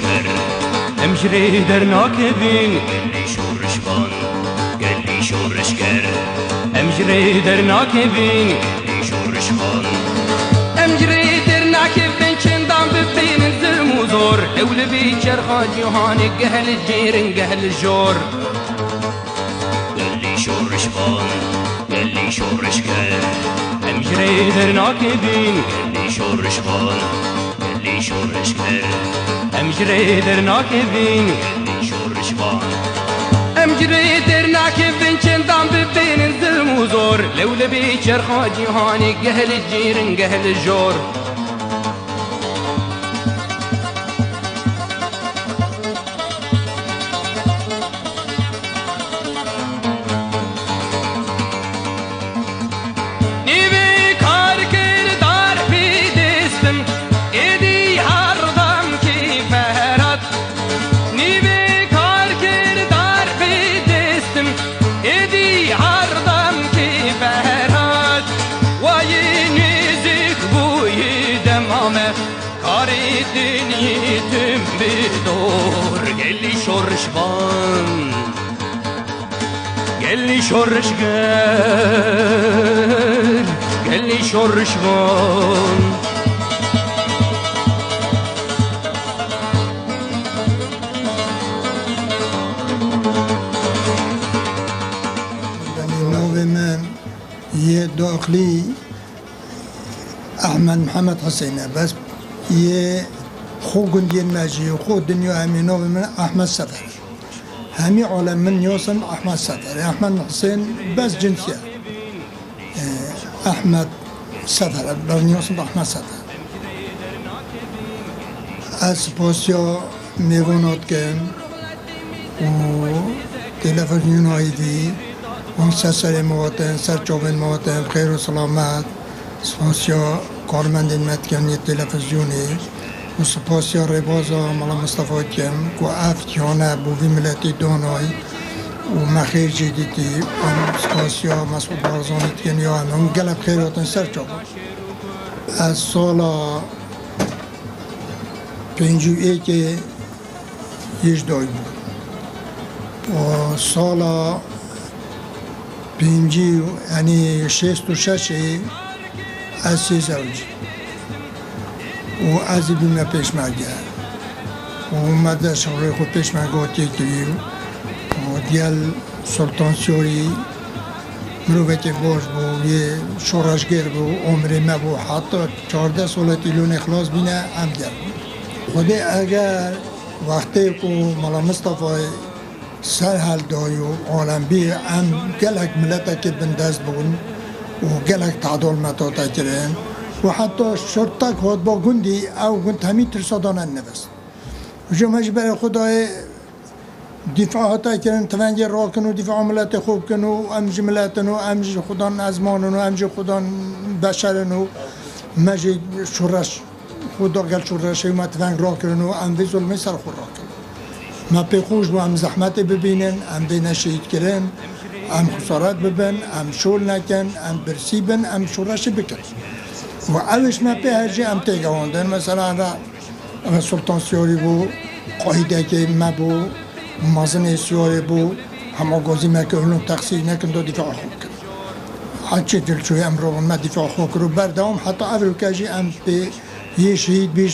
کر امجری در ناکبین گلی شورش بان گلی شورش کر امجری در ناکبین گلی شورش بان امجری در ناکبین چندان ببین ظلم و زور اول بی چرخا جهانی گهل جیرن گهل جور گلی شورش بان گلی شورش کر امجری در ناکبین گلی شورش بان گلی شورش کر امجری در ناکبین گلی شورش بان امجری در ناکبین چندان ببین ظلم و زور لول بی چرخا جهانی گهل جیرن گهل جور دنيتم بدور قال لي شرشبان قال لي شرش قال لي شرشبان من ये दाखली अहमद محمد حسین بس ये خو گندین ماجی خو دنیا همینو من احمد سفر همی عالم من یوسم احمد سفر احمد حسین بس جنسیه احمد سفر بس یوسم احمد سفر از پاسیا میوانات کم و تلفزیون هایدی اون سر مواتن سر چوبن مواتن خیر و سلامت سپاسیا کارمندین متکنی تلفزیونی و سپاسیا ربازا مالا مصطفی کم که افتیانه بوی ملتی دانای و مخیر جدیدی و سپاسیا مسعود بارزانی کنی همه اون گلب خیراتن سر چوبن از سال 51 که یش دای بود و سال 50 یعنی 66 از 3 زوج و از بیمه پیشمرگه و اومد شغل خود پیشمرگه تیتوی و دیل سلطان سوری مروفت باش بو یه شورشگر بو عمر ما بو حتی 14 سال تیلون اخلاص بینه هم در خود اگر وقتی که مالا مصطفی سر حل دای و عالم بی هم گلک ملت که بندست بون و گلک تعدال متاتا کرن و حتی شرطک خود با گندی او گند همی ترسادانه نوست و جمعش برای خدای دفاع هاتا کرن تفنگ را کن و دفاع ملت خوب کن و امج ملتن و امج خودان ازمانن و امج خودان بشرن و مجید شورش خدا گل شورش ما تفنگ را کرن و اموی ظلمی سر خود را کرن ما پی خوش با هم زحمت ببینن هم بین شهید کرن هم خسارت ببین هم شول نکن هم برسی بین هم شورش بکن و اوش ما پی هرچی هم تیگواندن مثلا سلطان سیاری بو قایده که ما بو مازن سیاری بو همه گازی ما که اونو تقصیر نکن دو دفاع خوب کن هرچی دلچوی امرو ما دفاع خوب کرو بردام حتی اول کجی هم پی یه شهید بی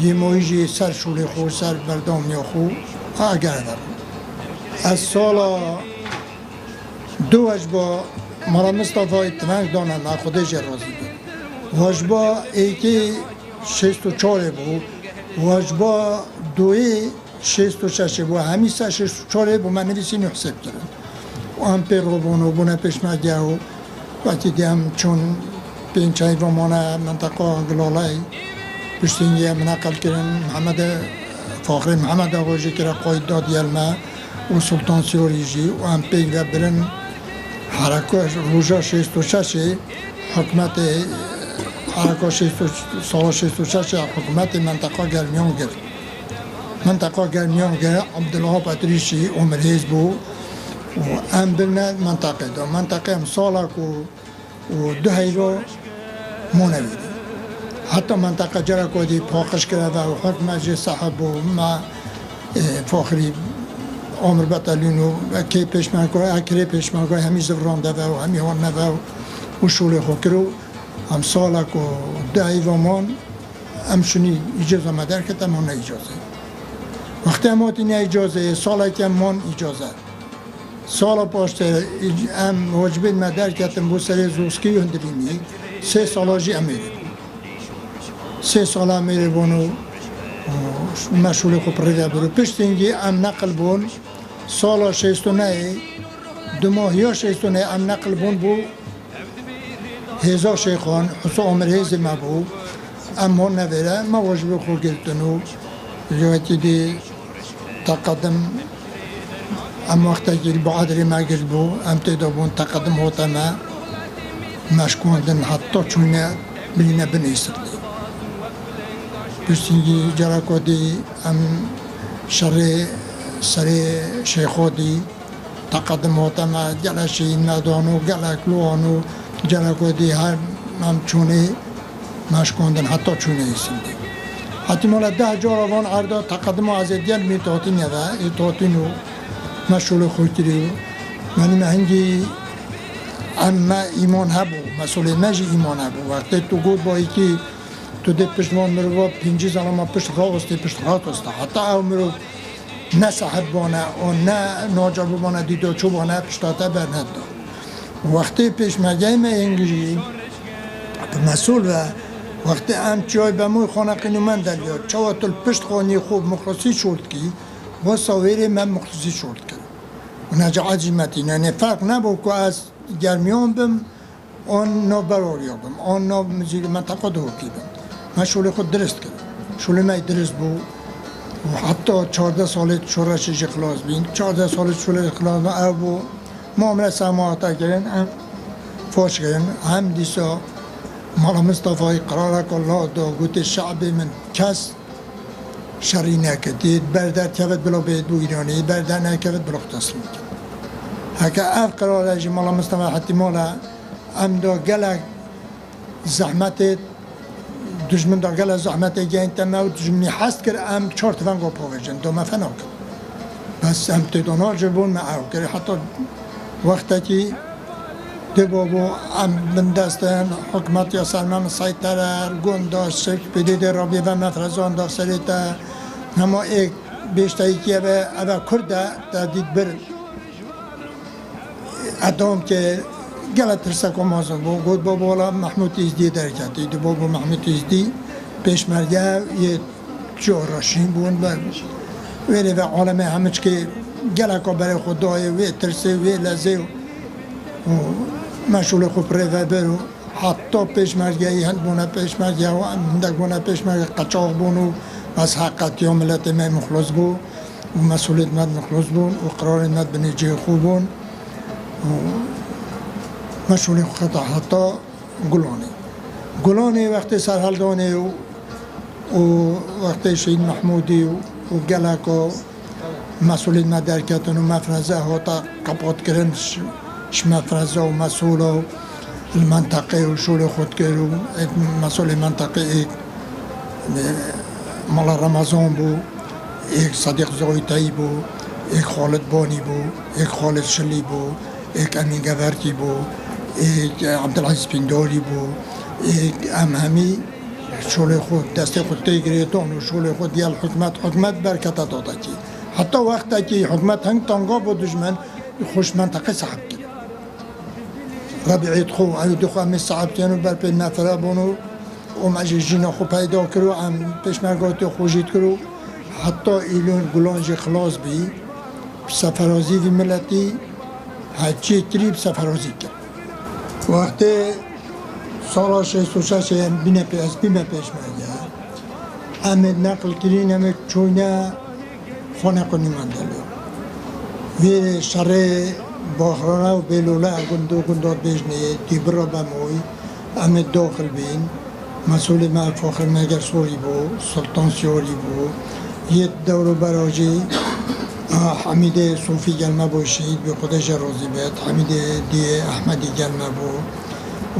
یه مویجی سر شوری خو سر بردام یا خو اگر دارم از سال 2 با مرا مصطفی اتفاق دانم خودش راضی بود واجبا ایکی 64 بود واجبا 2 66 بود همی 64 بود من نویسین حساب کردم و هم پی روبون و بونه پیشمرگه و وقتی دیم چون پینچای و مانه منطقه گلالای پشتینگی هم نقل کردن محمد فاخر محمد آقاجی که را قاید داد یلمه و سلطان سیوریجی و هم پیگه برن حرکت روژا 66 حکمت حرکت سال 66 حکومت منطقه گرمیان گرد منطقه گرمیان گرد عبدالله پتریشی عمرهیز بود و هم برن منطقه دا منطقه هم سالا که و 2 هیرو مونویده حتی منطقه جرکودی پاکش کرده و حکم مجلس صاحب و ما فاخری عمر بطلیونو که پیشمرگای اکری پیشمرگای همی زفرانده و همی هانه و شوله خو کرو هم سالک و دعی و من همشونی اجازه مدر که تمام نه اجازه وقتی هماتی نه اجازه سالا که من اجازه سالا پاشته هم واجبین مدر کتم بو سر زوسکی هنده بینی 3 سالاجی امیره 3 سال امیره بونو مشغول خوب رده برو پشت اینگی ام نقل بون سالا 69 2 ماه یا 69 ام نقل بون بو هزا شیخان حسو عمر هزی ما بو اما نویره ما واجب خو گلتنو جواتی دی تقدم ام وقتا که بعدری ما گل بو ام تیدابون تقدم ہوتا ما مشکوندن حتی چونه بلینه بنیسر دی پشتینگی جراکو دی ام شر سری شیخو دی تقدم ہوتا ما جلشی ندانو گلکلوانو جراکو دی هر هم چونه مشکوندن حتی چونه ایسیدی حتی مولا 10 جاروان عرضا تقدم و عزیدیل می تاتین یده ای تاتینو مشغول خود کریو منی مهنگی اما ایمان هبو مسئولی مجی ایمان هبو وقتی تو گود با ایکی تو دی پشتوان مروا 5 زلما پشت راوستی پشت راتوستا حتی او مرو نه صاحب بانه و نه ناجابو بانه دیدو چو بانه پشتاته برند دا وقتی پیش مگه ما انگیجی مسئول و وقتی هم چای به موی خانه قنومن دلیاد چوات الپشت خانی خوب مخلصی شورد کی و ساویری من مخلصی شورد کرد و نجا عجیمتی نه فرق نبود که از گرمیان بم آن نابراریا بم آن نابمزیر منطقه دوکی بم من شوله خود درست کردم شوله من درست بود و حتی 14 سال شورشش اخلاص بین 14 سال شوله اخلاص بین او بود معامله سماعتا کردن هم فاش کردن هم دیسا مالا مصطفی قرارک الله دا گوت شعب من کس شری نکدید بردر کفت بلا بید بو ایرانی بردر نکفت بلا تسلیم کرد هکا اف قرارش مالا مصطفی حتی مالا ام دا گلک زحمت دجمن دا گلک زحمت گین تمه و دجمنی حست کرد ام 4 تفنگا پاوشن دا ما فنا کرد بس ام تدانا جبون ما او کرد حتی وقتی که ده بابو ام من دستن حکمت یا سلمان سایتر گونداش شک بدید رابی و مفرزان داخسلیتا اما ایک بیشتایی که اوه کرده دید بر ادام که گلت ترسک و مازن بود گود بابو والا محمود ایزدی درکتی ده بابو محمود ایزدی پیشمرگه یه جاراشین بود ویلی و عالمه همچ که گلکا برای خدای وی ترسه وی لزه و مشغول خوب ریوه برو حتی پیشمرگی هند بونه پیشمرگی و هندک بونه پیشمرگی قچاق بونو از حقیقتی و ملت ما مخلص بو و مسئولیت مد مخلص بون و قرار مد بنیجه خوب بون و مشغول خود حتی گلانی وقتی سرحلدانی و وقتی شهید محمودی و گلک و مسئولیت مد درکتن و مفرزه حتی قباط کرن مفرزه و مسئول و المنطقه و شول خود کرو مسئول منطقه ایک مالا رمضان بو ایک صدیق زایتایی بو ایک خالد بانی بو ایک خالد شلی بو ایک امین گورتی بو ایک عبدالعزیز پینداری بو ایک همی شول خود دست خود تیگریتان و شول خود دیال حکمت برکت داده کی حتی وقتی که حکمت هنگ تانگا با دشمن خوش منطقه صاحب کرد ربیعیت خو عیدو خو همی صاحب تینو بر پی نفره بونو و مجیجینا خو پیدا کرو هم پیشمرگاتی خوشید کرو حتی ایلون گلانج خلاص بی سفرازی و ملتی هچی تریب سفرازی کرد وقتی سالا 66 بینه پیشمرگه همه نقل کرین همه چونه خانه کنی مندلو وی شره باخرانه و بیلوله گنداد بیشنه دیبرا بموی همه داخل بین مسئول ما فاخر نگر سوری بو سلطان سیاری بو یه دورو براجی حمید صوفی گلمه باشید به خودش راضی بید حمید دی احمدی گلمه بو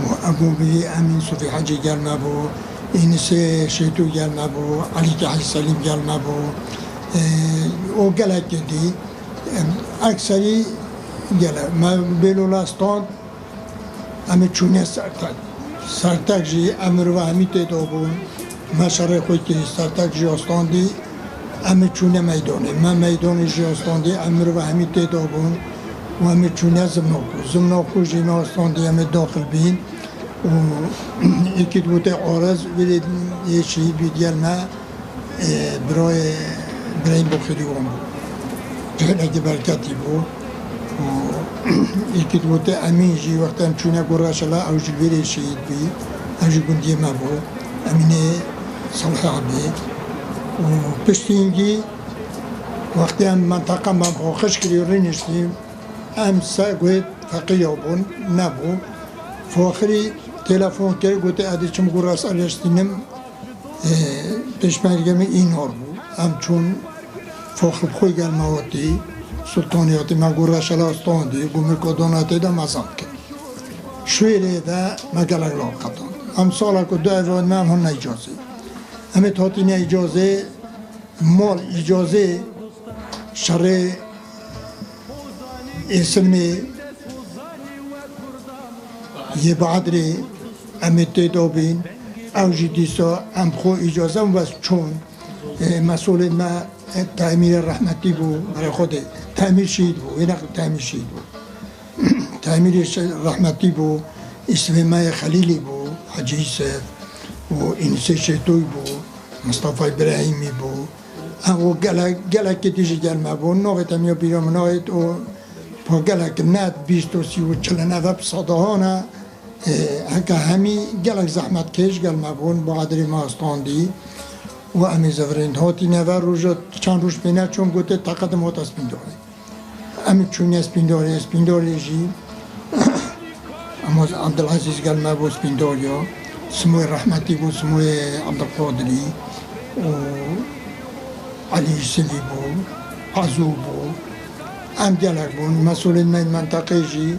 و ابو بی امین صوفی حجی گلمه بو این سه شیطو گلمه بو علی که سلیم گلمه بو او گلک دی اکثری گله ما بلولاستان همه چونه سرتک جی امر و همی تیدا بون ما شرح خوی که سرتک جی استان دی همه چونه میدانه ما میدان جی استان دی امر و همی تیدا بون و همه چونه زمناکو جینا استان دی همه داخل بین و یکی دوته عارض ولی یه چی بیدیل ما برای این بخیری هم بود جهنگی برکتی بود و یکی دوته امین جی وقتی هم چونه گرش الله او جلویره شهید بی او گندی ما بود امینه صلح عبی و پشتی اینگی وقتی هم منطقه ما خوش کری و رینشتیم هم سا گوید فقیه بون نبود فاخری تلفن کرد گوته ادی چم گرس ارشتینم پشمرگم این هار بود هم چون فاخر خوی گل مواتی سلطانیاتی ما گرش الاستان دی گومر کداناتی دا مزاد کرد شویره دا مگلگ لاقتان هم سالا که دو ایوان من هن اجازه همه تاتین اجازه مال اجازه شرع اسم یه بعدری امیت دابین اوجی دیسا هم خو اجازه و چون مسئول ما تعمیر رحمتی بود برای خود تعمیر شید بود این تعمیر شید بود تعمیر رحمتی بود اسم ما خلیلی بود حجی سف و اینسه شیطوی بود مصطفی ابراهیمی بود او گلک دیجی گلمه بود ناغت همیا بیرام ناغت و پا گلک ند 20 و 30 و 49 صداهانه هکا همی گلک زحمت کش گلمه بون با قدری ما استاندی و امی زفرین هاتی نوه روژا چند روش بینه چون گوته تقدم هات اسپینداری امی چونی اسپینداری جی اما عبدالعزیز گلمه بود اسپینداری ها سموی رحمتی بود سموی عبدالقادری و علی سلی بود عزو بود ام گلک بون مسئولین من منطقه جی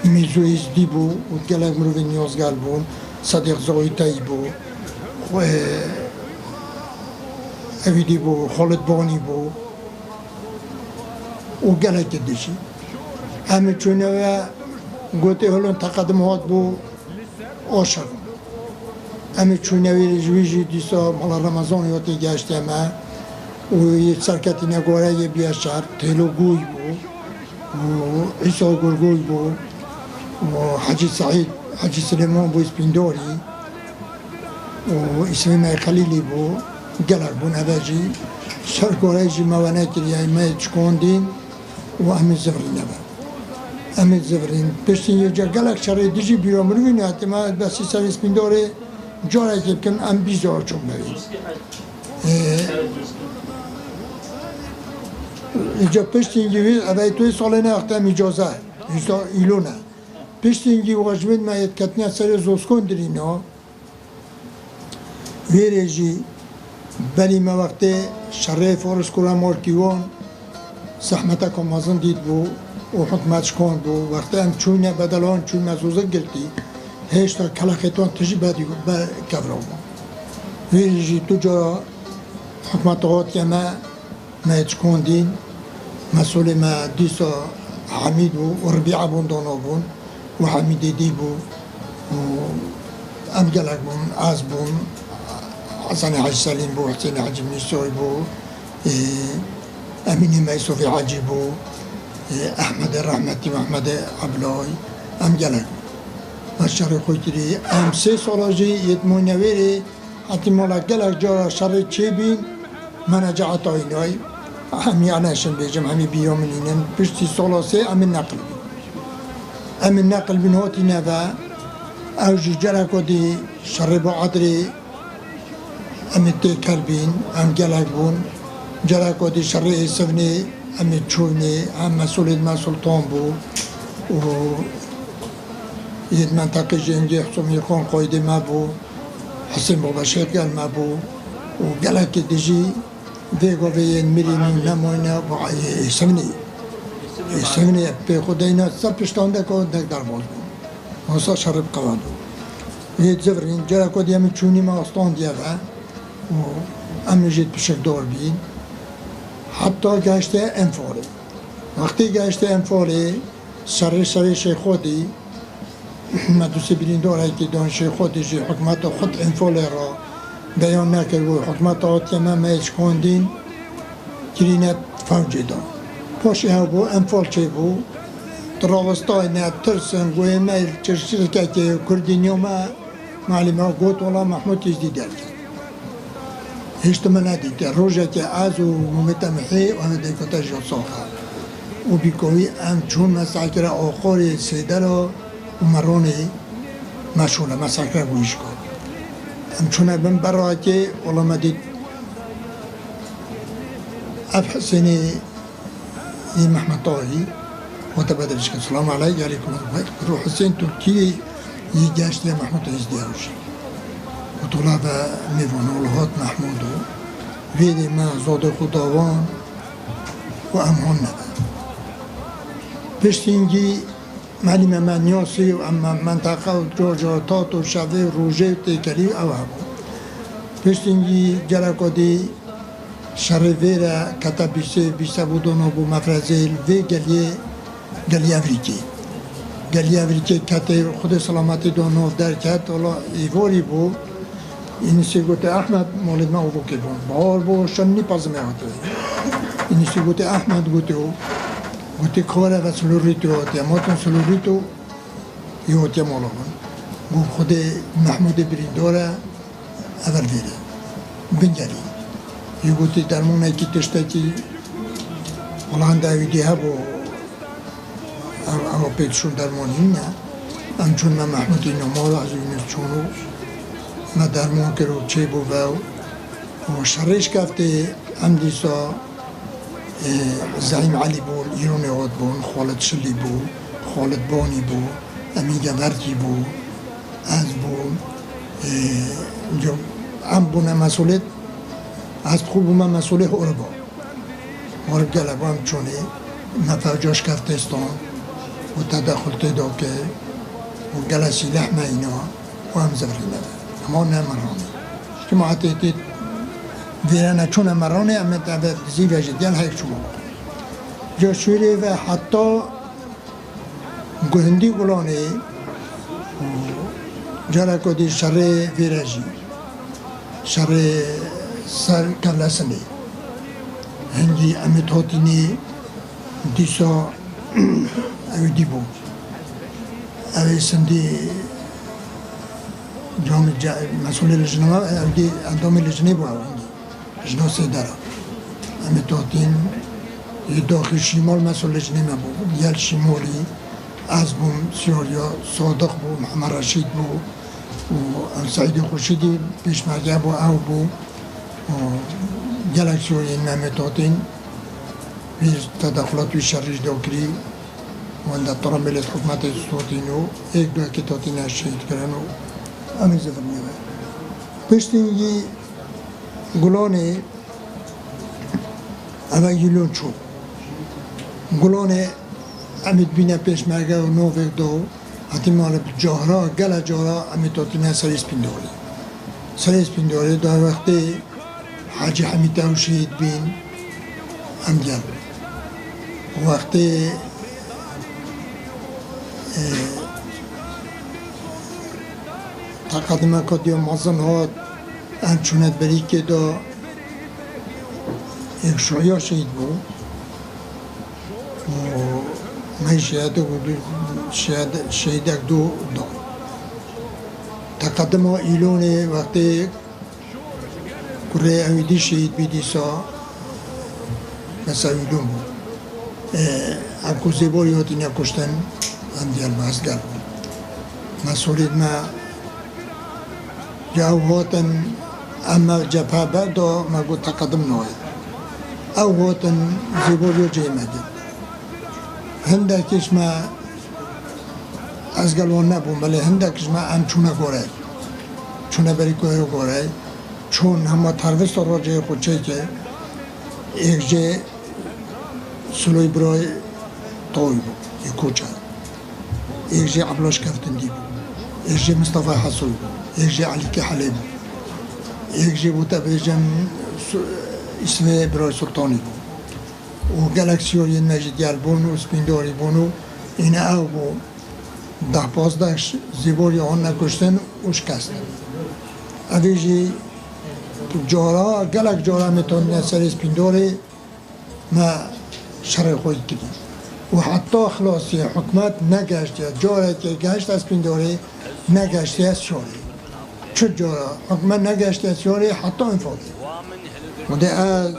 میزویز دی بو و گلک مروی نیازگل بون صدیق زایتایی بو و اویدی بو خالد بانی بو و گلک دیشی همه چونه و گوته هلون تقدمات بو آشق همه چونه و رجویجی دیسا مالا رمضان یاتی گشتی همه و یه سرکتی نگوره یه بیا شهر تیلو گوی بو و عیسا گرگوی بو و حجی سعید حجی سلیمان بو اسپینداری و اسم ما خلیلی بو گلک بو نواجی سرکوره جی موانه کریه ما چکوندین و امید زفرین نبا امید زفرین پشتین یه جا گلک شرعی دیجی بیرا مروینه حتی ما بسی سر اسپینداری جاره که بکن ام 20,000 چون ببین اینجا پشتینگی اوی توی سال نه اختم اجازه ایلونه پشتینگی واجبین ما یه کتنی سر زوسکون درینا ویرجی بلی ما وقتی شرعی فارس کلا مارکیوان زحمتا که مازن دید بو و حکمتش کن بو وقتی هم چونه بدلان چون مزوزه گرتی هشتا کلخیتان تجی بدی با کفرام ویرجی تو جا حکمت آقات که ما چکون دین مسئول ما دیسا حمید و ربیع بون دانا بون و حمید دی بو و ام گلک بون از بون حسن حج سلیم بو حسین حج نیسوی بو امینی میسوفی حجی بو احمد رحمتی و احمد عبلای ام گلک مشهر خویتری ام 3 سالا جی یتمونویری حتی مالا گلک جا شر چه بین من جعت آینای همی عناشن بیجم همی بیامنینن پشتی سالا سه امین نقل بین امین نقل بین هاتی نوه اوجی جرکو دی شر با عدری امین تکر بین ام گلک بون جرکو دی شر ایسفنی امین چونی هم مسئولید ما سلطان بو و ید منطقه جنگی حسومی خان قایده ما بو حسین بابا شهر گل ما بو و گلک دیجی دیگو به میرینی نمونه با ایسمنی به خودینا سب پشتانده که دک در باز بود واسه شرب قوادو هيت زفرين جرا كود يم تشوني ما أصلاً ديابا وأمن جيت بشكل دور بين حتى جاشته انفوري وقتی جاشته انفوري سری شیخودی مدرسه بریندار که دان شیخودی جی حکمت خود انفولی را بیان نکرد و حکمت آتیمه میش کندین کرینت فوجی دان پاشی ها بو انفول چی بو تراوستای نه ترسن گوی میل چرشیر که کردینیو ما معلمه گوت والا محمود تجدید کرد هیچ تو من ندید روزه که از و متمحی و همه دیکتا جا ساخه و بیکوی ام چون مساکر آخر سیده را و مرانی مشهوره مساکر گویش کن ام چون ابن برای که اولا مدید اب حسینی محمد طاهی و تبادلش که سلام علیه علیکم رو حسین ترکیه یه گشتی محمود ازدی هاشی و طلاب میوان اولهات محمودو ویدی ما زاد خداوان و امهان نبود پشتینگی معلم منیاسی و اما منطقه و جاجاتات و شوه و روژه و تیکری او هم پشتینگی جرکادی شرویره کتا بیسه بودانا بو مفرزیل و گلی افریکی کتا خود سلامتی دانو در کت حالا ایواری بو اینی سی گوته احمد مولد ما او بو که بون بار بو شنی پازمه آتوی اینی سی گوته احمد گوته گوتی کاره و سلوریتو آتیا ماتون سلوریتو یه آتیا مالا من گو خود محمود برینداره اول بیره بنگری یه گوتی درمونه که تشته که هلند اویدی ها بو او پیدشون درمونی نه همچون من محمودی نمال از اینو چونو من درمون کرو چه بو و شرش کفته هم دیسا زعیم علی بو ایرانی آد بون خالد شلی بو خالد بانی بو امین گورکی بو از بو هم بونه مسئولیت از خوب من مسئولیت اربا ارب گلبا هم چونه مفاجاش کفتستان و تدخل تیدا که و گلسی لحمه اینا و هم زفری نبه اما نه مرانه که ما حتی تید ویرانه چون مرانه اما تبه زیوه جدیل هایک شما جا شویره و حتی گهندی گلانه جارا کدی شر ویراجی شر سر کلاسنه هنگی امیت هاتینی دیسا اوی دیبو اوی سندی جامع مسئول لجنه اوی اندام لجنه بو اوی لجنه سیدارا امیت هاتین داخل شمال مسئول لجنه بو یل شمالی از بوم سیاریا صادق بو محمد رشید بو و سعید خوشیدی پیشمرگه بو او بو و گلک سیاری نمیتاتین بیش تدخلات وی شرش داکری و اندر طرمبلت حکمت سوتینو ایک دو اکتاتین شهید کرنو امی زفر نیوه پشتینگی گلانه اوه گیلون چود گلانه امید بینه پیشمرگه و نوفق دو حتی مال جاهرا گل جاهرا امید تاتینه سریس پینداری سریس پینداری دو وقتی حاجی حمیده و شهید بین هم گل وقتی تقدمه کدی و مازن هات انچونت بری که دا یک شایا شهید بود و من شهیدک دو داد تقدمه ایلونه وقتی کره اویدی شهید بیدی سا مثلا ایلون بود اکو زیبایی هاتی نکشتن هم دیل مزگل بود مسئولید ما جاو هاتن اما جبهه بردا ما گو تقدم ناید او هاتن زیبایی ها جای مدید هندکش ما از گلوان نبون ولی هندکش ما هم چونه گوره چونه بری کوه گوره چون همه ترویست را جای خودچه که ایک جای سلوی برای تاوی بود یک کوچه ایک جای عبلاش کفتندی بود یک جی مصطفی حسود یک جی علی که حلیم یک جی بوده بیجم اسم برای سلطانی بود و گلکسیوری مجیدیال بون و سپینداری بون و این او بود 10-15 زیبوری آن نکشتن و شکستن اویجی جارا گلک جارا میتونن سر سپینداری ما شرع خود کردیم و حتی خلاصی حکمت نگشتی جاره که گشت از سپینداری نگشتی از شوری چه جارا حکمت نگشتی از شوری حتی انفاقی و ده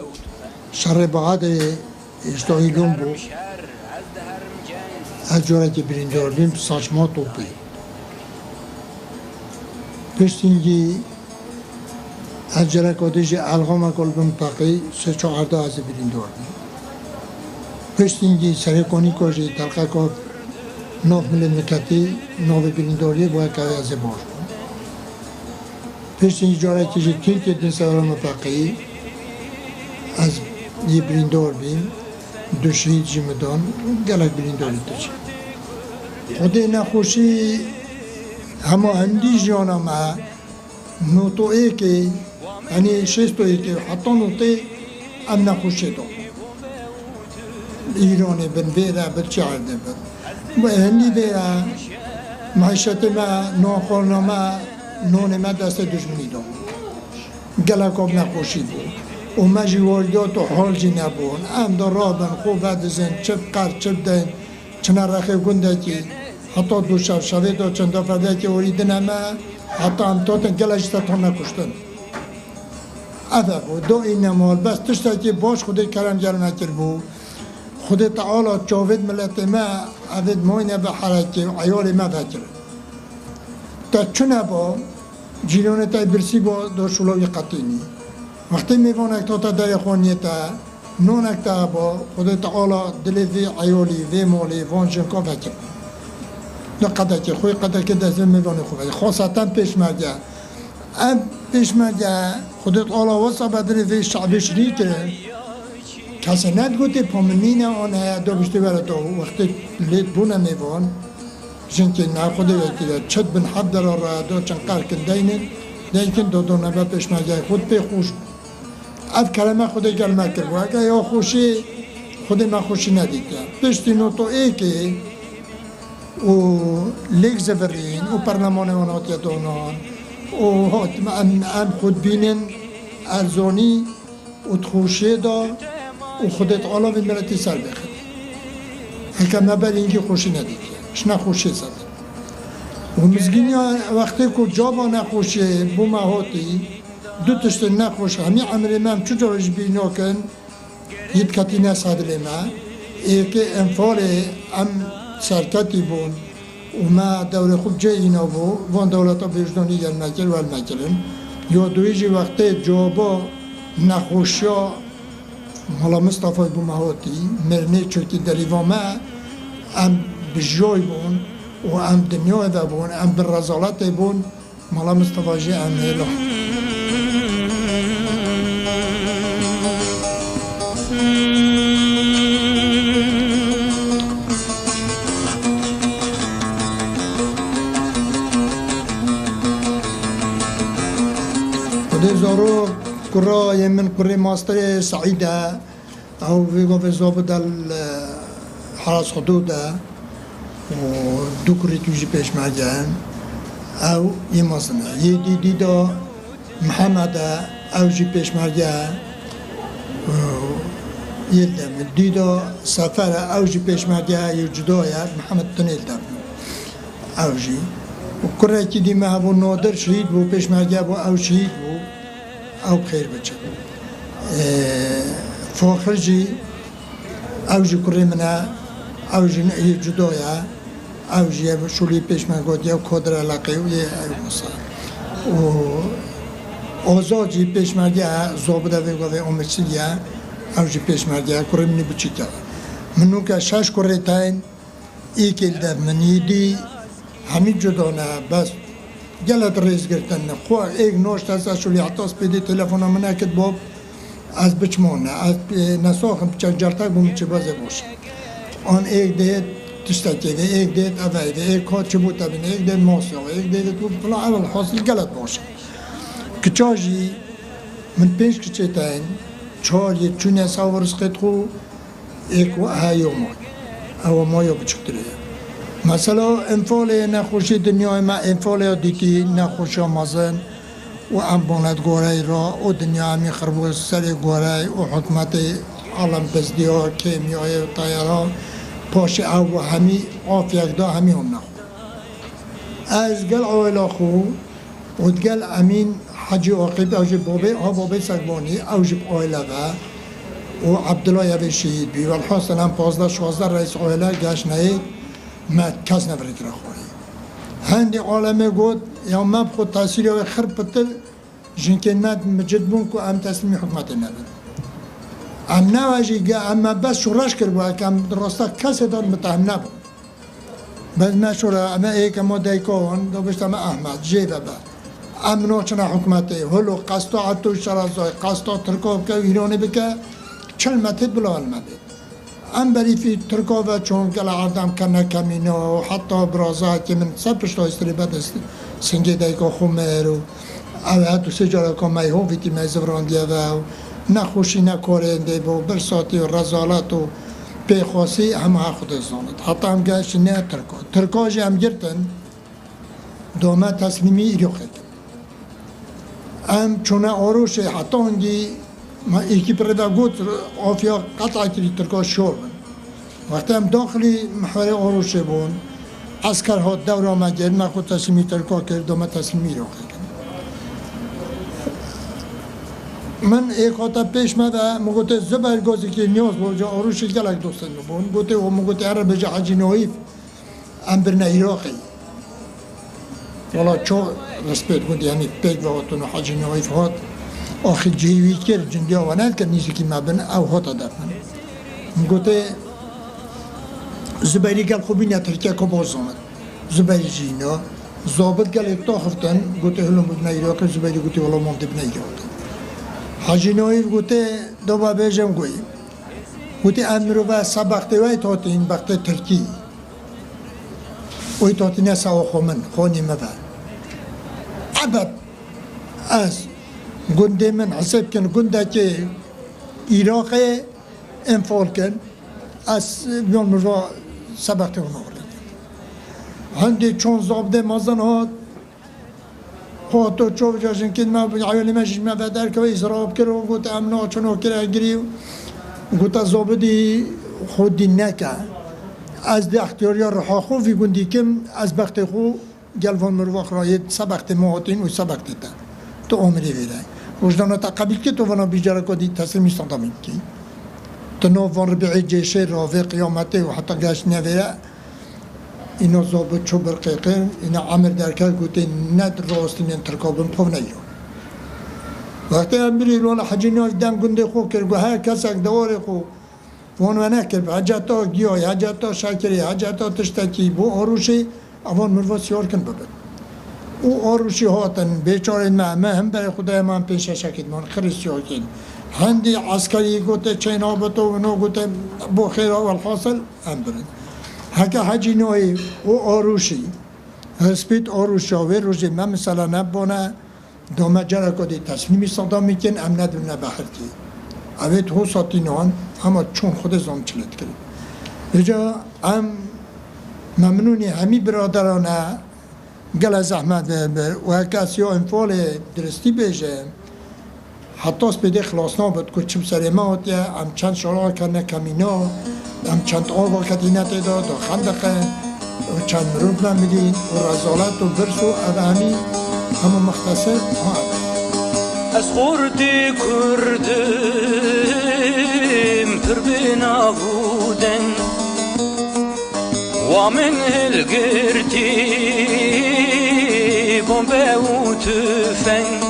شرع بعد اشتاقی لون بود از جاره که بریندار بیم ساچما توپی پشت اینگی از جره کادیجی الغام کل بیم تاقی 3-4 از بریندار بیم پشت اینگی سری کنی کجی تلقه که 9 ملیمتری 9 برینداری باید که از باش پشت اینگی جاره که جی تین که دین سوال تاقی از یه بریندار بیم دو شهید جمدان گلک برینداری تچی خود نخوشی همه هندی جانا ما نوتو ای که یعنی شستو ای که حتی نوته ام نخوشی دو ایرانی بن بیره بچه عرده بن و هندی بیره معیشت ما نوخورنا ما نون ما دست دشمنی دو گلک اب نخوشی بود و مجیواریات و حال جی نبون ام در راه بن خوب بدزن چپ قرد چپ دن چنه رخی گنده که حتی دو شوه دو چند دفعه که وریدن همه حتی هم تاتن گلشت هم نکشتن افه بود دو این نمال بس تشتا که باش خود کرم جل نکر بود خود تعالی جاوید ملت ما افید موینه به حرکه عیال ما فکر تا چونه با جیلونه تا برسی با دو شلوی قطینی وقتی میوانک تا در خونیتا نونک تا با خود تعالی دلی وی عیالی وی مولی وانجن که فکر نه قدر که خوی قدر که دست میوانه خوبه خاصتا پیشمرگه ام پیشمرگه خودت آلا واسه بدلی وی شعبش ری کرن کسی ندگوتی پامنین آنه دو بشتی برد وقتی لید بونه میوان جنکی نه خودی وکیده چد بن حد در را دو چند قرار کندینید دیکن دو نبه پیشمرگه خود پی خوش اف کلمه خودی گلمه کرد و اگه یا خوشی خودی ما خوشی ندیده پشتی نوتو ای که و لیک زبرین و پرلمان وناتیت اونان و ام خود بینن ارزانی و تخوشی دا و خودت علا و ملتی سر بخید هکم نبر اینگی خوشی ندید شنا خوشی زد و مزگینی وقتی که جابا نخوشی بو مهاتی دو تشت نخوش همی عمل من چجا وش بینا کن ید کتی نسادل ما ای که انفال ام سرکتی بون و ما دور خوب جه اینا بو وان دولتا بیجدانی گل مکل ول مکلن یا دویجی وقتی جابا نخوشیا حالا مصطفی بو مهاتی مرنه چوکی دلیوان ما ام بجای بون و ام دنیا دا بون ام بالرزالت بون حالا مصطفی جه ام هیلا زارو كرة من كرة ماستر سعيدة أو في ضابط الحرس حدودة ودو كرة توجي بيش معجان أو يمصنع يدي ديدا محمد أو جي بيش معجان يلدم ديدا سفر أو جي بيش معجان يجدويا محمد تنيل دم أو جي وكرة كدي ما هو نادر شهيد بو بيش معجان أو شهيد بو او بخير بچه فاخر جي او جي كري منا او جي جدويا او جي شولي پیش من گوديا و کدر علاقه و يه مصار و اوزا جي پیش مرگه زابده و گوه امسیلیا او جي پیش مرگه كري مني بچه که منو که 6 كري تاين ای کل منی دی همی جدانه بس گلت ریز گرتن خواه ایک نوشت از شولی عطاس پیدی تلفون منه کد باب از بچمانه از نساخم چه جرتک بوم چه بازه باشه آن ایک ده تشتكي ایک دید اوایده ایک کات چه بود تبین ایک دید ماسیا ایک دید تو فلا اول حاصل غلط باشه کچاجی من پنج کچه تاین چهار یه چونه ساورس قد خو ایک و هایو مای او مایو بچکتریه مثلا انفال نخوشی دنیای ما انفال دیتی نخوشی مازن و امبولات گورای را و دنیا همی خربوز سر گورای و حکمت عالم بزدیا کیمیای و طیران پاش او همی آفیق دا همی هم نخو از گل اولا خو و گل امین حجی عاقب اوجب بابی سگبانی اوجب اولا و عبدالله یبی شهید بی والحاصل هم 15-16 رئیس اولا گشت نهید ما کس نبرید را خوری هندی عالمه گود یا ما بخود تحصیلی و خرب بطل جنکن مد مجد بون که ام تسلیمی حکمت نبید ام نواجی گه اما بس شورش کرد که ام درسته کسی داد متهم نبود بس ما شوره اما ایک اما دیکون دو بشتم احمد جیبه با ام نوچنا حکمته هلو قصدا عطو شرازای قصدا ترکاب که ایرانی بکه چل متد بلا المدد ام بری فی ترکاب چون کل عردم کنه کمینه و حتی برازه که من سب پشتا استری بد است سنگی دیکا خومه رو او حتی سجاره که مای هویتی مای زبراندیه و نخوشی نکارنده و برساتی و رزالت و پیخواسی همه خود زاند حتی هم گشت نه ترکاجی هم گرتن دومه تصمیمی ایرو خیلی ام چونه آروشه حتی اونگی ما ایکی پرده گوت آفیا قطعه کری ترکاش شور بند وقتی هم داخلی محور آروشه بون اسکر ها دور آمد گرد من خود تصمیمی ترکا کرد دومه تصمیمی ایرو خیلی من ایک هاتا پیش مده مگوته زبر گازی که نیاز بود جا آروشی گلک دوستن بون گوته و مگوته هر بجا حجی نویف ام برنه ایراقی والا چو رسپیت گوندی همی پیک و هاتون حجی نویف هات آخی جیوی کرد جندی ها ونید کرد نیزی که مبن او هاتا دفن مگوته زبری گل خوبی نترکه که باز آمد زبری جینا زابط گل اکتا خفتن گوته هلو مبنه ایراقی زبری گوته والا مانده بنه ایراقی حاجی نویف گوته دو با بیجم گوییم گوته امرو و سبخته وی تاتی این بخته ترکی وی تاتی نسا و خومن خونی مبر عبد از گنده من حساب کن گنده که ایراق انفال کن از بیان مروا سبخته و نوری هنده چون زابده مازن هاد خاطر چوب جاشن که ما عیالی ماشین ما بدر که ایزراب کرد و گفت امنا چنو کرد گریو گفت زابدی خودی نکه از ده اختیاری رها خو وی گندی کم از بخت خو گلوان مرواخ راید سبخت مواتین و سبخت تا تو عمری ویره وجدان تا قبل که تو ونا بیجاره کدی تسلیمی سندامین کی تو نو وان ربیع جیشه راوی قیامته و حتی گشت نویره اینا زابط چو برقیقه اینا عمر درکر گوته ند راستین ترکابن پو نیو وقتی هم بری رولا حجی ناف دن گنده خو کرد گو هر کسک دواره خو وانو نکرد حجتا گیای حجتا شکری حجتا تشتکی بو آروشی اوان مروا سیار کن ببن او آروشی هاتن بیچاره معمه هم برای خدای من پیشه شکید من خریستیار کن هندی عسکری گوته چین آبتو و نو گوته بو خیر والحاصل هم برن هکه حجی نوی و آروشی هسپیت آروشاوی روزی من مثلا نبانه دومه جره کدی تصمیمی صدا میکن ام ندونه بحرتی اوید هو ساتی نوان اما چون خود زام چلت کرد اینجا ام ممنونی همی برادرانه گل زحمت بر و کسی ها انفال درستی بیجه حتی سپیده خلاصنا بود که چم سر ما هاتیه ام چند شرار کنه کمینا ام چند آوا کتینت داد و خندقه و چند مروب نمیدین و رزالت و برس و ادهمی همه مختصر از خورد کردم پر بنابودن و من هلگرتی بمبه و تفنگ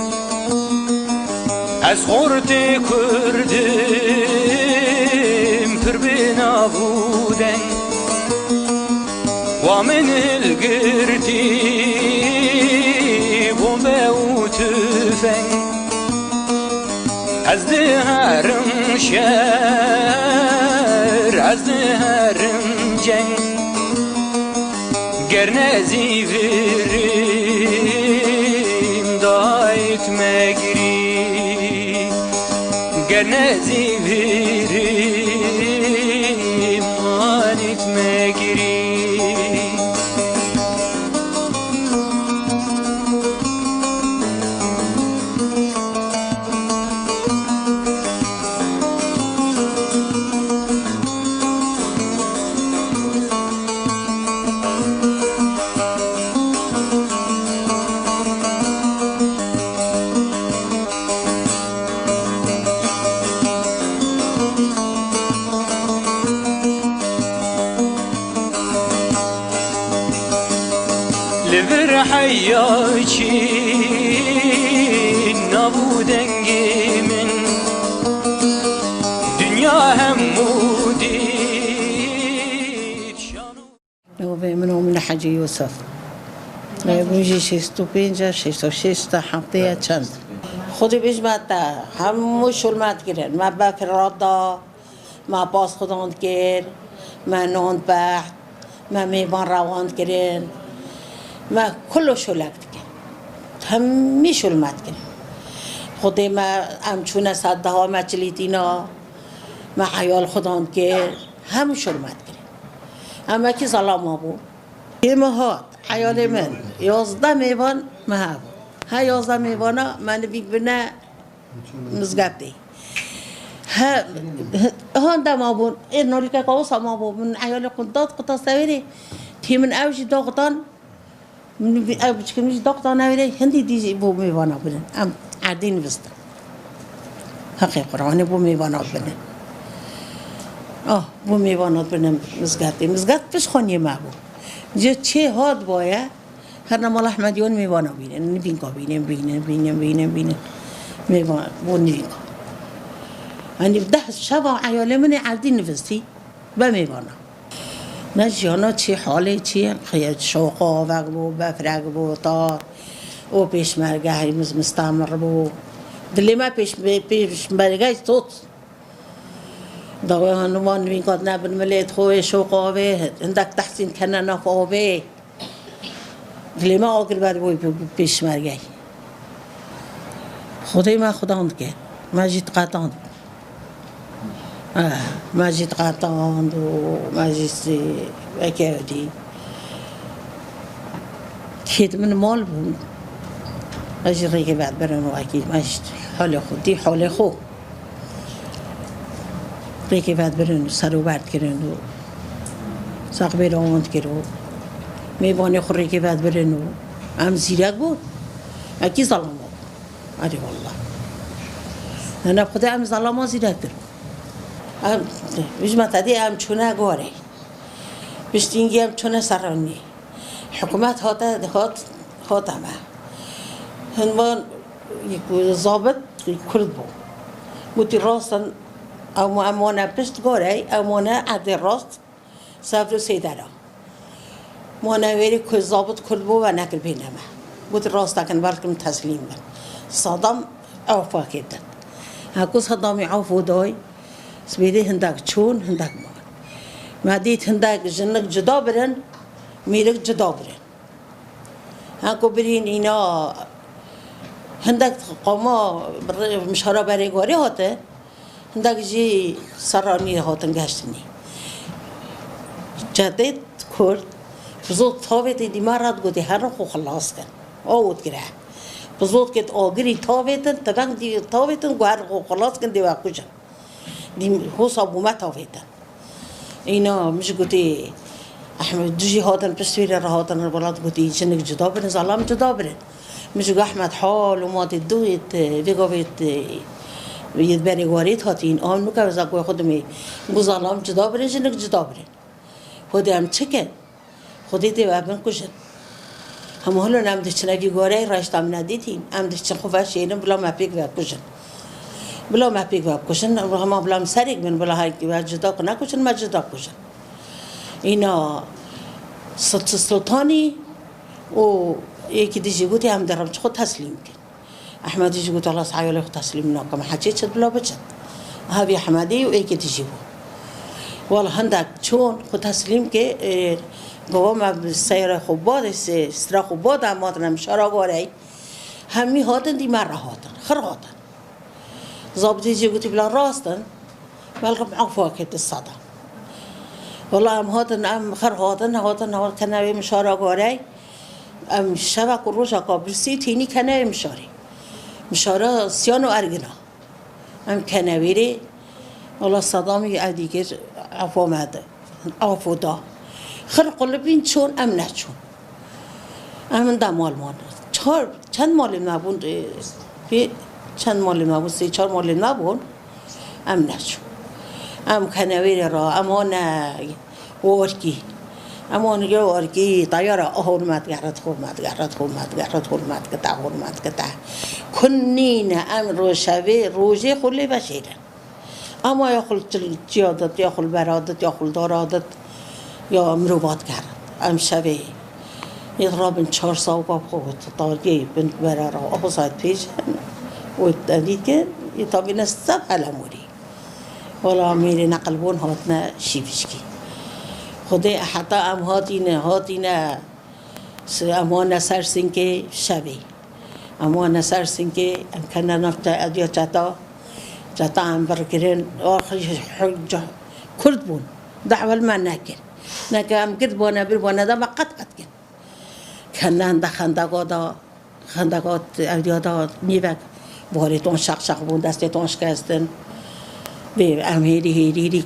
از خورد کردم پر بنابودن و من هلگرتی بمبه و تفنگ از دهرم شهر از دهرم جنگ گر نزیوریم دایت مگری گر نزیوریم آنیت مگری لبر حياكي نابودنجي من دنيا همودي من حاجی یوسف بوجی 65 66 تا هفته چند خودی بیش ماتا همو شلمت گیرن ما با فرادا ما باز خوداند گیر ما نوند بحت ما میوان رواند گیرن ما کلو شلکت گیر همی شلمت گیر خودی ما امچونه صده ها مچلیتینا ما حیال خوداند گیر هم شلمت گیر اما کی ظلام ابو مهات حیال من 11 میوان مهاب ها 11 میوانا من بیگ بنا مزگبتی ها دم ابو این نوری که قوس هم ابو من حیال قندات قطع سویری تی من اوجی داغتان من اوجی کمیش داغتان نویری هندی دیجی بو میوانا بدن ام عدین بستن حقیق قرآنی بو میوانا بدن بو میوانات بدن مزگت پیش خونی ما بو جو چه هاد باید هر نمال احمدیون میوانا بینن نبین که بینن میوان بو نبین که یعنی 10 شب عیاله من عردی نفستی با میوانا نجیانا چه حاله چه خیلی شوقا وقبو بفرق بو تا او پیش مرگه مستمر بو دلی ما پیش مرگه توت داوی هنومان نبین که نبن ملیت خوی شوقا به اندک تحسین کنه نفا به دلی ما آگر بر بوی پیش مرگه خدای ما خداند کرد مجید قطاند مجید قطاند و مجید اکیدی خدمت مال بود مجید ریگه بعد برن و اکید مجید حال خودی حال خود ریگه بعد برن و سر و برد کرن و ساقبه راوند کرن میوانه خود ریگه بعد برن و هم زیرک بود اکی ظلم بود آره والله انا خدا هم ظلم زیرک کرن بیش متعدی هم چونه گاره بیشتینگی هم چونه سرانی حکومت هات همه هنوان یک ضابط کرد بود بودی راستن امانه پشت گاره امانه عدل راست سفر سیدارا منوری که ضابط کرد بود و نکل بینمه بودی راست کن برکم تسلیم بن صدام عفو کردن هکو صدامی عفو دای سبیده هندک چون هندک ما دید هندک جنگ جدا برن میرک جدا برن هکو برین اینا هندک قوما مشهره برای گاری هاته هندک جی سرانی هاتن گشتنی جدید کرد بزود تاویت دیمارات گودی هر رو خلاص کن آود گره بزود که آگری تاویتن تبنگ دی تاویتن گو هر رو خلاص کن دیوار کجا دیم حساب ما تاویتن اینا مش گودی احمد دوجی هاتن پسویر راهاتن البلاد گودی جنگ جدا برن ظلام جدا برن مش گو احمد حال و ماد دویت ویگویت وید بری وارد هاتین آن نو که زاگوی خودمی گو ظلام جدا برن جنگ جدا برن خودی هم چکن خودی دیوار بن کشن هم حالا نم دچنگی گوره راشتم ندیدیم هم دچن خوبش اینم بلا مپیک و کشن بلا مپیک و کشن هم بلا مسریک من بلا هایی که جدا کنه کشن ما جدا کشن اینا سلطانی و یکی دیجی گویی هم درم خود تسلیم کن احمد دیجی گویی الله سعی خود تسلیم نکم حجی چد بلا بچد هاوی احمدی و یکی دیجی بود والا هندک چون خود تسلیم که گوام سیر خوباد استرا خوباد امادنم شراغاری همی هاتن دی مر هاتن خر هاتن ضابطی جی گوتی بلا راستن بلکه معفو کت الصدا والا ام هاتن ام خر هاتن کنه مشراغاری ام شبک و روز قابلسی تینی کنه مشاره سیانو ارگنا ام کنه ویری والا صدامی ادیگر عفو ماده عفو دا خر قلبین چون ام نچون ام دمال مان چند مال نبود چند مال نبود 3-4 مال نبود ام نچون ام کنویر را اما نه ورکی اما نگه ورکی طیاره حرمت گرد حرمت کتا کنین ام روشوی روزی خلی بشیرن اما یا خل جیادت یا خل برادت یا خل دارادت یا مروبات کرد ام شوی یه 4 سال خود تارگی بنت برا را آبزاید پیش و دید که یه تابین سب علموری ولی میری نقلبون هاتنا شیفشکی خودی حتی ام هاتینه اما نسر سینکه شوی اما نسر سینکه ام کنه نفت ادیا جتا ام برگرین آخر حجه کرد بون دعوه من نکن ام کرد بونه دا مقت کن کنن دا خندقات ادیا دا نیوک باری تون شق بون دستی تون شکستن به ام هیری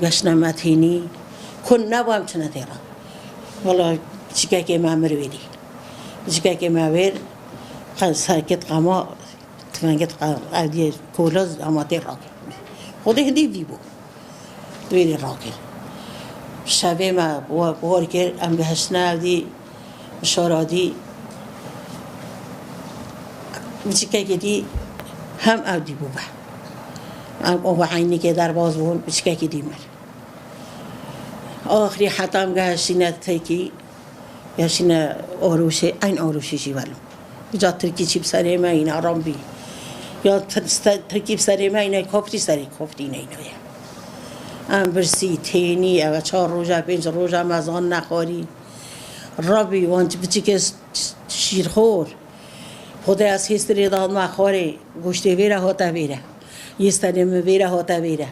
گشنه متینی کن نبام چنه تیرا والا چیکه که من مرویدی چیکه که من ویر سرکت قما تفنگت ادی کولاز اما تیر راکل خودی هندی وی ویری راکل شبه ما بار کرد ام بهشنه دی شارادی چیکه که دی هم اودی بوبه او عینی که در باز بون چیکه که دی مر آخری حتی هم گهشینه تکی گهشینه آروشه این آروشی جیولم بجا ترکی چیب سره ما این آرام بی یا ترکیب سره ما اینه کافتی سره کافتی اینه ام برسی تینی او 4 روزه 5 روزه مزان نخوری ربی وانت بچی که شیرخور خود از هستری داد مخوری گوشتی ویره هاته ویره یستنیم ویره هاته ویره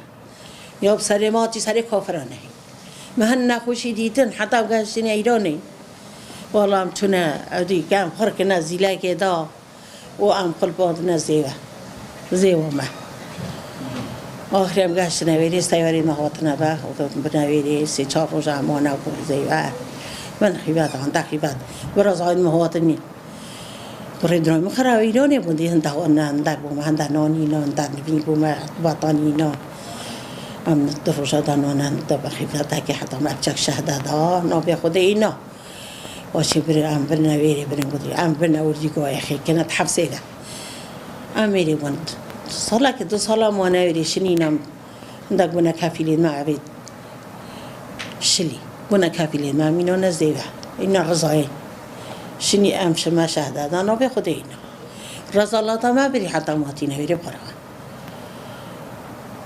یا بسر ما چی سر کافرانه مهن نخوشی دیدن حتی بگشتین ایرانی والا ام تونه ادی کم خرک نزیله که دا و ام قلباد نزیوه زیوه ما آخری ام گشت نویری سیاری نهات نبه و بنویری 3-4 روز اما نبود زیوه من خیبت خیبت براز آین مهاتنی برای مخرا ایرانی بودی هندر بوم هندر نانی نه هندر نبی بوم وطنی نه ام دروجا دانان هندر بخیبت که حتی مبچک شهده دا نبی خود اینا واشی بر ام برنویری برن بودی ام برنوردی گوی خی کنت حفظه ام میری بند سالا که 2 سالا ما نویری شنینم هندر بونه کفیلین ما عبید شلی بونه کفیلین ما مینو نزدیوه اینا رضایی شنی ام شما شهده دانا به خود اینا رضالات ما بری حتی ماتی نویری برای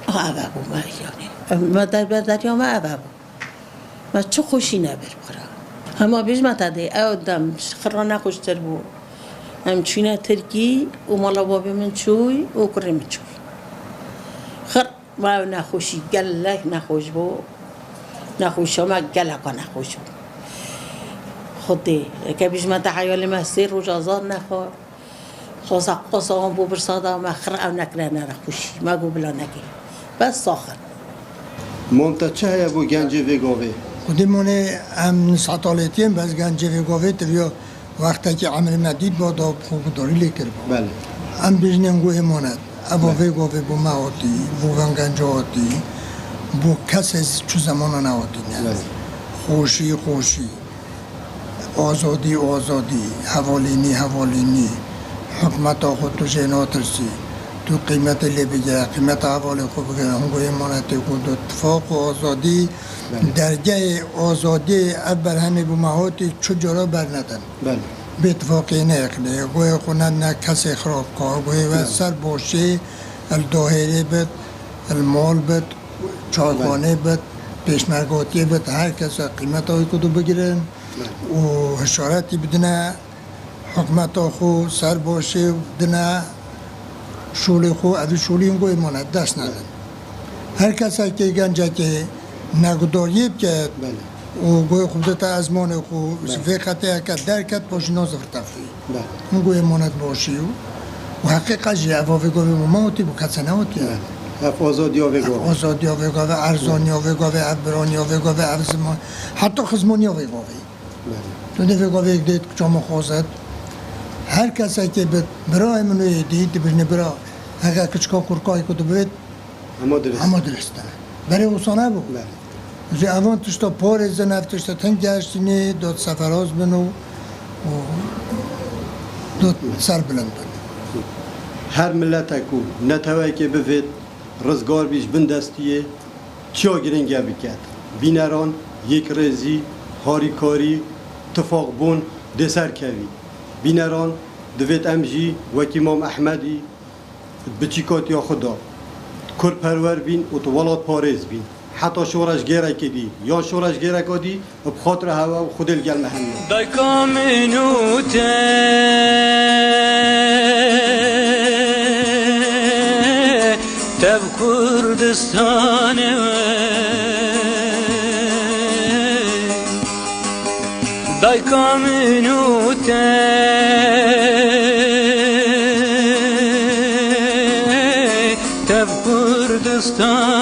عبابو ما ایانی ما دریا ما عبابو ما چه خوشی نبر برای همه بیش ما تده او دم خرا نخوشتر بو هم چینه ترکی و مالا بابی من چوی و کره من چوی خر ما نخوشی گلک نخوش بو نخوش ما گلک نخوش بو خودی که بیش ما تحیال ما 3 روز آزاد نخور خواست قصام بو برسادا ما خر او نکره نخوشی ما گو بلا نکی بس ساخر منتچه بو گنج وگاوه خودمونه ام سطالتیم بس گنج وگاوه تریا وقتی که عمل مدید با دا خوبداری لیکر با بله ام بیجنیم گو امانت ابا وگاوه بو مهاتی بو گنج آتی بو کس از چو زمان نهاتی نه خوشی آزادی حوالینی حکمت خود تو جنات رسی تو قیمت لی بگیره قیمت حوالی خوب بگیره همگوی امانتی خود اتفاق و آزادی درجه آزادی ابر همه بومهاتی چو جرا برندن به اتفاقی نکنه گوی خوند نه کسی خراب کار گوی و سر باشه الداهره بد المال بد چایخانه بد پیشمرگاتی بد هر کس قیمت های کدو بگیرن و حشارتی بدنه حکمت خو سر باشه بدنه شولی خو اوی شولی اینگو ایمانت دست ندن هر کسی که گنجه که نگداری بکرد و گوی خودت از مان خو فقط که درکت باشی نازفر تفری اون گوی ایمانت باشی و حقیقت جی افاوی گوی موتی بو کسی نوتی اف آزادی ها وگاه آزادی ها وگاه ارزانی ها وگاه افبرانی ها وگاه افزمان حتی خزمانی ها وگاه تو ده وگاه دید جامع خوازد هر کسی که برای منوی دید برنه برای اگر کچکا کرکایی که تو بید اما درسته برای اوسانه بو جی اوان تشتا پار زنف تشتا تنگ گشتینی داد سفراز بنو و داد سر بلند بنو هر ملت اکو نتوایی که بفید رزگار بیش بندستیه چیا گرنگه بکد بینران یک رزی هاریکاری تفاق بون دسر کوی بینران دوید امجی وکی امام احمدی بچیکات یا خدا کر پرور بین و تو ولاد پارز بین حتی شورش گیره کدی یا شورش گیره کدی بخاطر هوا و خود الگل محمد دای کامنوته تب کردستانه دای کامنوته تب کردستانه